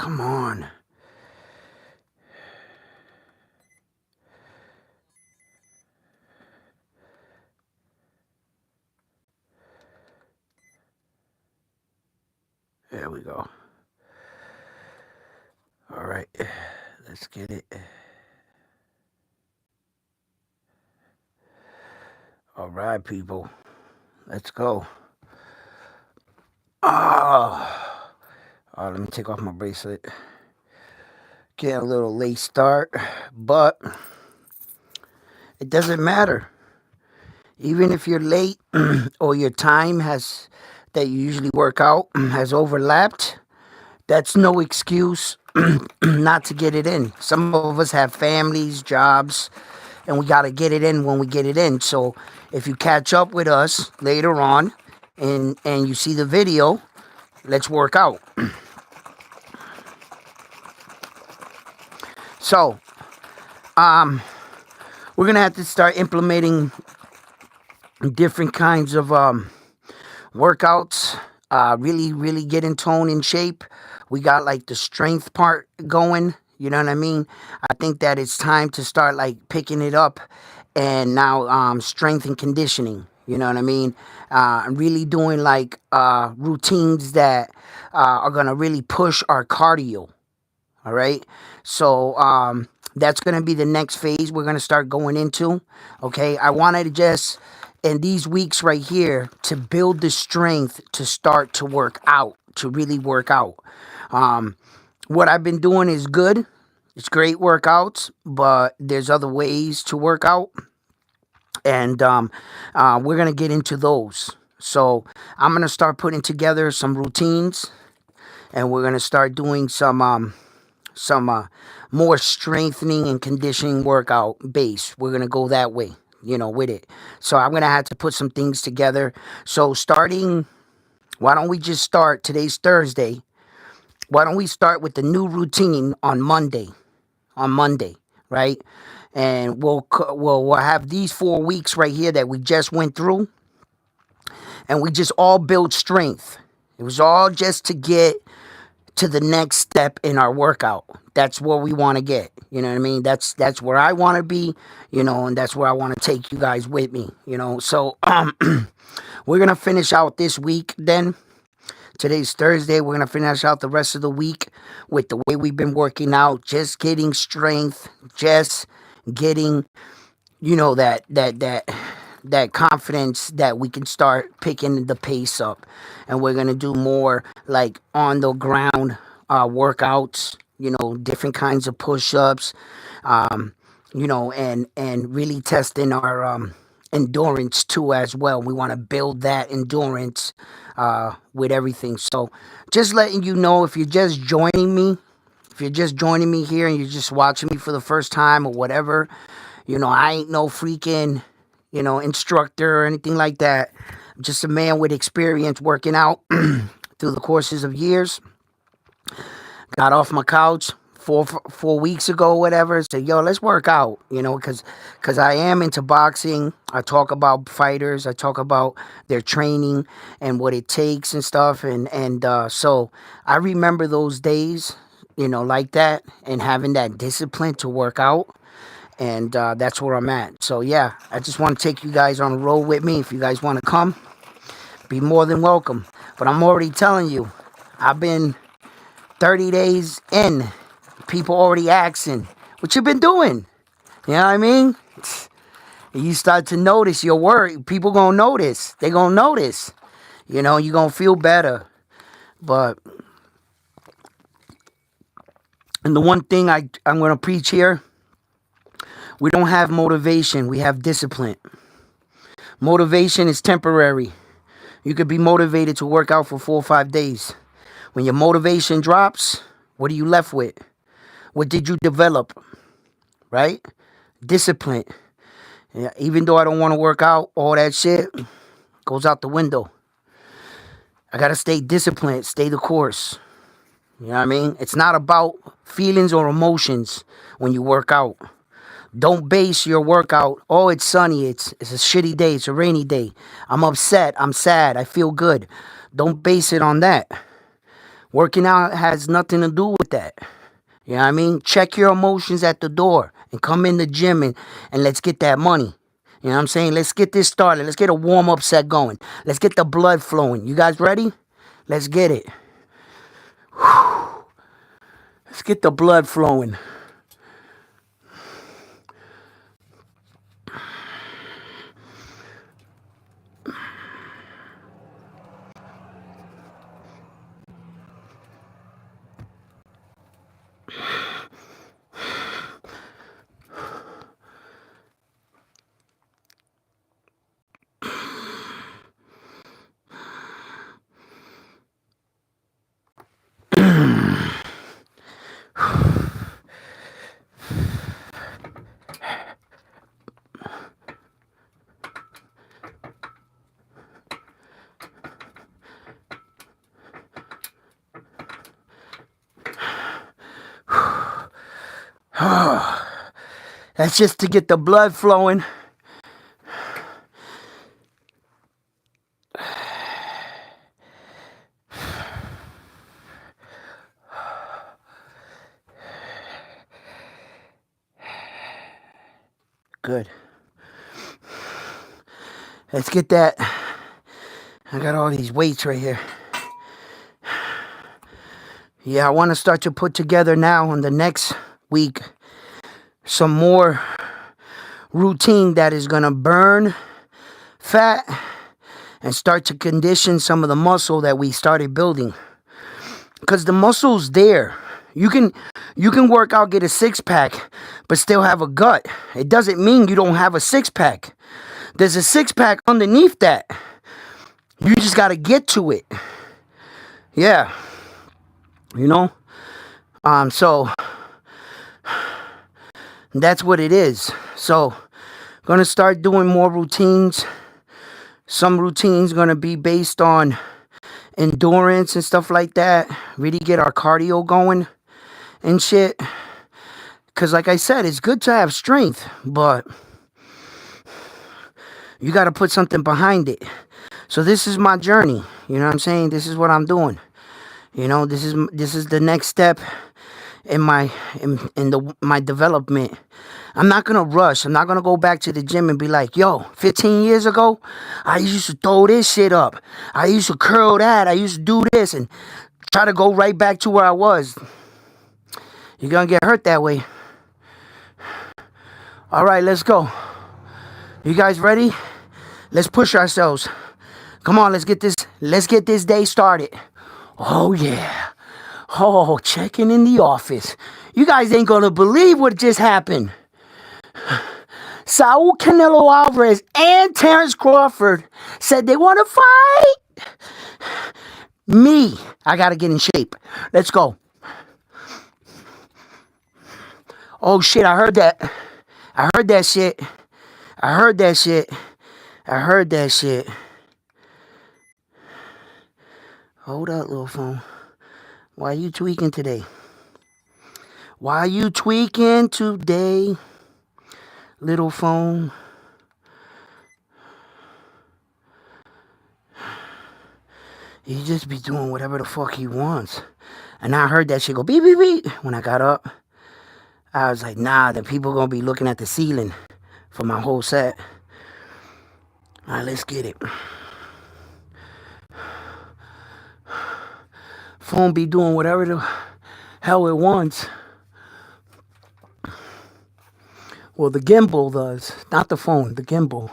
come on. There we go. All right, let's get it. All right, people, let's go. Oh, let me take off my bracelet. Get a little late start, but it doesn't matter. Even if you're late or your time has that you usually work out has overlapped, that's no excuse not to get it in. Some of us have families, jobs, and we got to get it in when we get it in. So if you catch up with us later on and you see the video, let's work out. So we're going to have to start implementing different kinds of workouts, really get in tone and shape. We got like the strength part going, you know what I mean? I think that it's time to start like picking it up, and now strength and conditioning, you know what I mean? Really doing like routines that are gonna really push our cardio. All right, so that's gonna be the next phase we're gonna start going into. Okay, I wanted to just in these weeks right here to build the strength to start to work out, to really work out. What I've been doing is good. It's great workouts, but there's other ways to work out, and we're gonna get into those. So I'm gonna start putting together some routines, and we're gonna start doing some more strengthening and conditioning workout base. We're gonna go that way, with it. So I'm gonna have to put some things together. So why don't we just start? Today's Thursday. Why don't we start with the new routine on Monday? Right? And we'll have these 4 weeks right here that we just went through, and we just all build strength. It was all just to get to the next step in our workout. That's where we want to get. You know what I mean? That's where I want to be, and that's where I want to take you guys with me, So we're going to finish out this week then. Today's Thursday. We're going to finish out the rest of the week with the way we've been working out, just getting strength, just getting, that confidence that we can start picking the pace up. And we're going to do more like on the ground workouts, different kinds of push-ups, and really testing our endurance too as well. We want to build that endurance with everything. So just letting you know, if you're just joining me here and you're just watching me for the first time or whatever, I ain't no freaking instructor or anything like that. I'm just a man with experience working out through the courses of years. Got off my couch 4 weeks ago, whatever. Said, yo, let's work out, because I am into boxing. I talk about fighters. I talk about their training and what it takes and stuff. And so I remember those days, like that, and having that discipline to work out. And that's where I'm at. So, yeah, I just want to take you guys on a roll with me. If you guys want to come, be more than welcome. But I'm already telling you, I've been 30 days in. People already asking, what you been doing? You know what I mean? You start to notice your work. People going to notice. They going to notice. You're going to feel better. And the one thing I'm going to preach here, we don't have motivation. We have discipline. Motivation is temporary. You could be motivated to work out for 4 or 5 days. When your motivation drops, what are you left with? What did you develop? Right? Discipline. Yeah, even though I don't want to work out, all that shit goes out the window. I got to stay disciplined, stay the course. You know what I mean? It's not about feelings or emotions when you work out. Don't base your workout, oh, it's sunny, it's a shitty day, it's a rainy day. I'm upset, I'm sad, I feel good. Don't base it on that. Working out has nothing to do with that. You know what I mean? Check your emotions at the door and come in the gym and let's get that money. You know what I'm saying? Let's get this started. Let's get a warm-up set going. Let's get the blood flowing. You guys ready? Let's get it. Let's get the blood flowing. That's just to get the blood flowing. Good. Let's get that. I got all these weights right here. Yeah, I want to start to put together now on the next week some more routine that is going to burn fat and start to condition some of the muscle that we started building. Because the muscle's there. You can work out, get a six-pack, but still have a gut. It doesn't mean you don't have a six-pack. There's a six-pack underneath that. You just got to get to it. Yeah. You know? So that's what it is. So gonna start doing more routines. Some routines gonna be based on endurance and stuff like that. Really get our cardio going and shit. Because like I said, it's good to have strength, but you got to put something behind it. So this is my journey. You know what I'm saying? This is what I'm doing. You know, this is the next step in my development. I'm not gonna rush. I'm not gonna go back to the gym and be like, yo, 15 years ago, I used to throw this shit up. I used to curl that. I used to do this and try to go right back to where I was. You're gonna get hurt that way. All right, let's go. You guys ready? Let's push ourselves. Come on, let's get this day started. Oh yeah. Oh, checking in the office. You guys ain't gonna believe what just happened. Saul Canelo Alvarez and Terrence Crawford said they want to fight. Me, I gotta get in shape. Let's go. Oh shit, I heard that. I heard that shit. I heard that shit. I heard that shit. Hold up, little phone. Why are you tweaking today? Why are you tweaking today, little phone? He just be doing whatever the fuck he wants. And I heard that shit go beep, beep, beep. When I got up, I was like, nah, the people gonna be looking at the ceiling for my whole set. All right, let's get it. Phone be doing whatever the hell it wants. Well, the gimbal does. Not the phone, the gimbal.